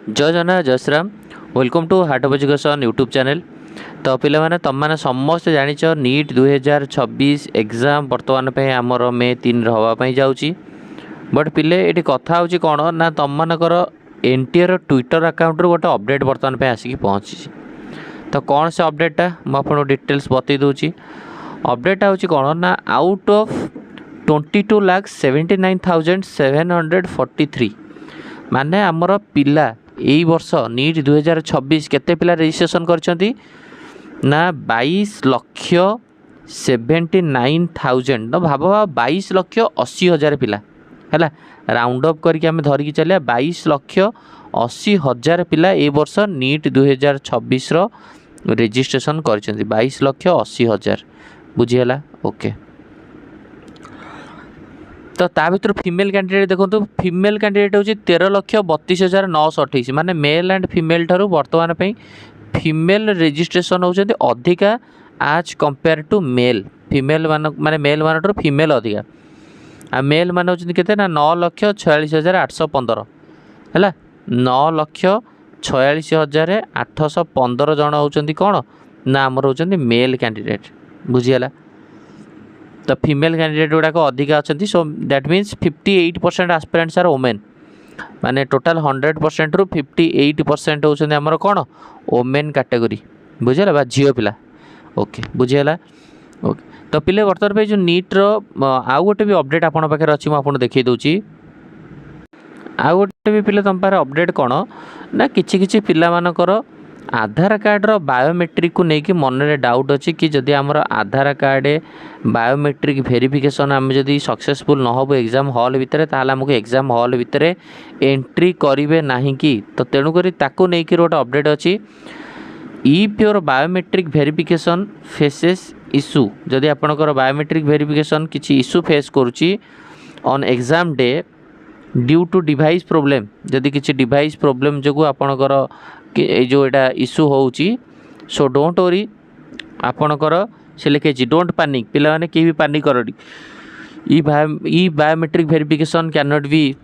जय जगन्नाथ जय Shriram welcome to heart of education YouTube channel. तो पिला माने तुम मैंने समस्त जानिच नीट 2026 एग्जाम बर्तमान पे आमर मे 3 हवापाई जाऊँगी। बट पिले ये कथा हूँ कौन ना तुम मानकर एनटीआर ट्विटर अकाउंट गोटे अपडेट बर्तमान पे आसिक पहुँची। तो कौन से अपडेटा मुझे डिटेल्स बतई दूची। अपडेटा हूँ कौन ना आउट ऑफ 22,79,743 माने आमर पिला यही वर्ष नीट 2026 केते पिला रजिस्ट्रेशन करछंती ना 22,79,000 तो भाव 22,80,000 पिला है राउंड अप करके आम धरिकी चलिए 22,80,000 पिला ए वर्ष नीट 2026 रजिस्ट्रेशन करछंती 22,80,000 बुझीगला ओके। तो ता भर फीमेल कैंडिडेट देखो फीमेल कैंडिडेट हूँ 13,32,928 माने मेल एंड फीमेल ठारू बर्तमान फीमेल रजिस्ट्रेशन होती अधिका आज कंपेयर टू मेल फीमेल माने मेल मान फीमेल अधिका आ मेल मान होती केते ना 9,46,815 है 9,46,815 जन होती कौन ना आमर होती मेल कैंडिडेट बुझीगला। तो फीमेल कैंडिडेट गुड़ाक अधिका अच्छा so that means 58% aspirants are women माने टोटाल 100% रु 58% होउछन हमर कोन वोमेन कैटेगरी बुझिला बा झियो पिला ओके बुझिला ओके। तो पिले वर्तमान पे जो नीट रो आउ गोटे भी अपडेट आपन पाखे अछि म आपन देखै दोची आउ गोटे भी पिले तम पारे अपडेट कोन ना किछि किछि पिला मानकर आधार कार्ड रो बायोमेट्रिक को लेकिन मन रे डाउट अच्छी कि जदि आमर आधार कार्ड बायोमेट्रिक वेरिफिकेशन आम जदि सक्सेसफुल न हो एग्जाम हॉल भितर ताहले हमको एग्जाम हॉल भितर एंट्री करेंगे ना कि तो तेणुक ताकू लेकिन गोटे अपडेट अच्छी if your biometric verification faces issue जदि आपणकर बायोमेट्रिक वेरिफिकेशन किसी इश्यू फेस करुच्ची on exam day due to device problem जदि किसी डिवाइस प्रोब्लेम जो आपणकर कि जो एटा इश्यू होउची सो डोंट वरी आपणकर से लिखे डोंट पैनिक पिला माने के भी पैनिक करनी ई biometric verification can not be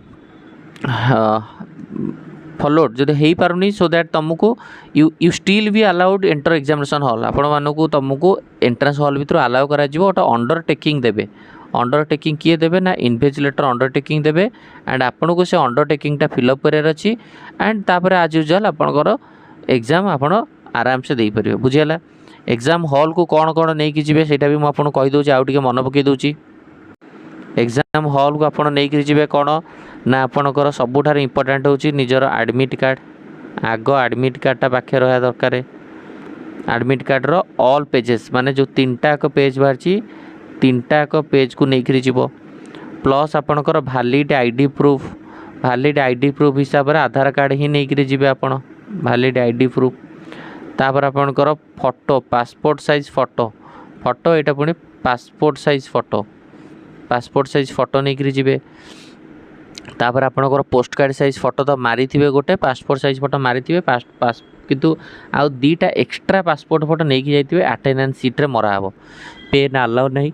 followed जदि हो पारुनी सो दैट तुमको you still be allowed enter examination hall आपण मानक तुमको एंट्रेंस हॉल भीतर अलाउ करा गोटे अंडरटेकिंग देबे अंडरटेकिंग किए देबे ना इन्विजिलेटर अंडरटेकिंग देबे एंड आपन को से अंडरटेकिंग फिलअप करार अच्छी एंड तापर आज यूजुअल आपनकर एग्जाम आपन आराम से दे परिबे बुझियला। एग्जाम हॉल को कौन कौन नहीं कि जीवे सेटा भी मु आपन कहि दोची आउ टिके मन पकई दोची। एग्जाम हॉल को आपन नहीं कि जीवे कौन ना आपनकर सबुठार इंपोर्टेंट होची निजर एडमिट कार्ड आगो एडमिट कार्ड टा पाखे रहा दरकार एडमिट कार्ड रो ऑल पेजेस माने जो 3टा पेज बाहरची 3टा पेज को लेकर जीव प्लस आपणकर वैलिड आईडी प्रूफ हिसाब से आधार कार्ड ही नहीं जी आपड़ वैलिड आईडी प्रूफ तापर आपणकर फोटो पासपोर्ट साइज फोटो यहाँ पुणी पासपोर्ट साइज फोटो नहीं जी तापर आपणकर पोस्ट कार्ड साइज फोटो तो मारी गोटे पासपोर्ट साइज फोटो मारी किंतु आउ 2टा एक्स्ट्रा पासपोर्ट फोटो नहीं जाइए अटेंडेंस सीट्रे मराब पेन अलाउ नहीं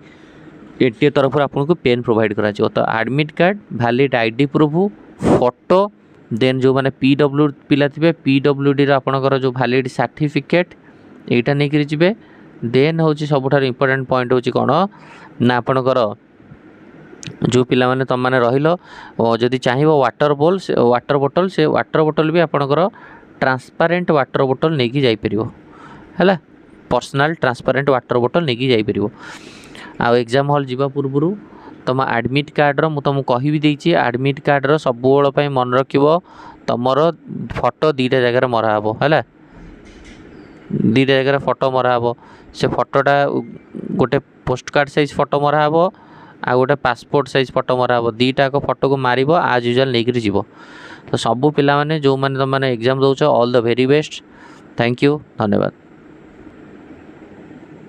एनटीए तरफ आपको पेन प्रोवाइड करा तो admit card valid ID proof photo then जो माने पीडब्ल्यू पिला थे पीडब्ल्यूडी आपणकर जो वैलिड सर्टिफिकेट यहाँ नहीं जी देन हूँ सबुठ इंपोर्टेंट पॉइंट हूँ कौन ना आपणकर जो पिला माने तुम मैंने रहिलो जदि चाहिए वाटर बोतल से वाटर बोतल भी आपणकर ट्रांसपेरेंट वाटर बोतल नहीं कि जापर है पर्सनल ट्रांसपेरेंट वाटर बोतल नहीं कि जापर आ एग्जाम हॉल जीवा पूर्व तुम एडमिट कार्ड रो तुमको कहि भी देछि एडमिट कार्ड रो सब बेल मन रखिबो तुमर फोटो 2टा जगह मराहब है 2टा जगह फोटो मराहब से फोटोटा गोटे पोस्ट कार्ड साइज फोटो मराहब आ गोटे पासपोर्ट साइज फोटो मराहब 2टा फोटो को मारिब आज यूजुअल लेकर जीव। तो सबू पिला माने जो माने तुम माने एग्जाम दउछ all the very best thank you धन्यवाद।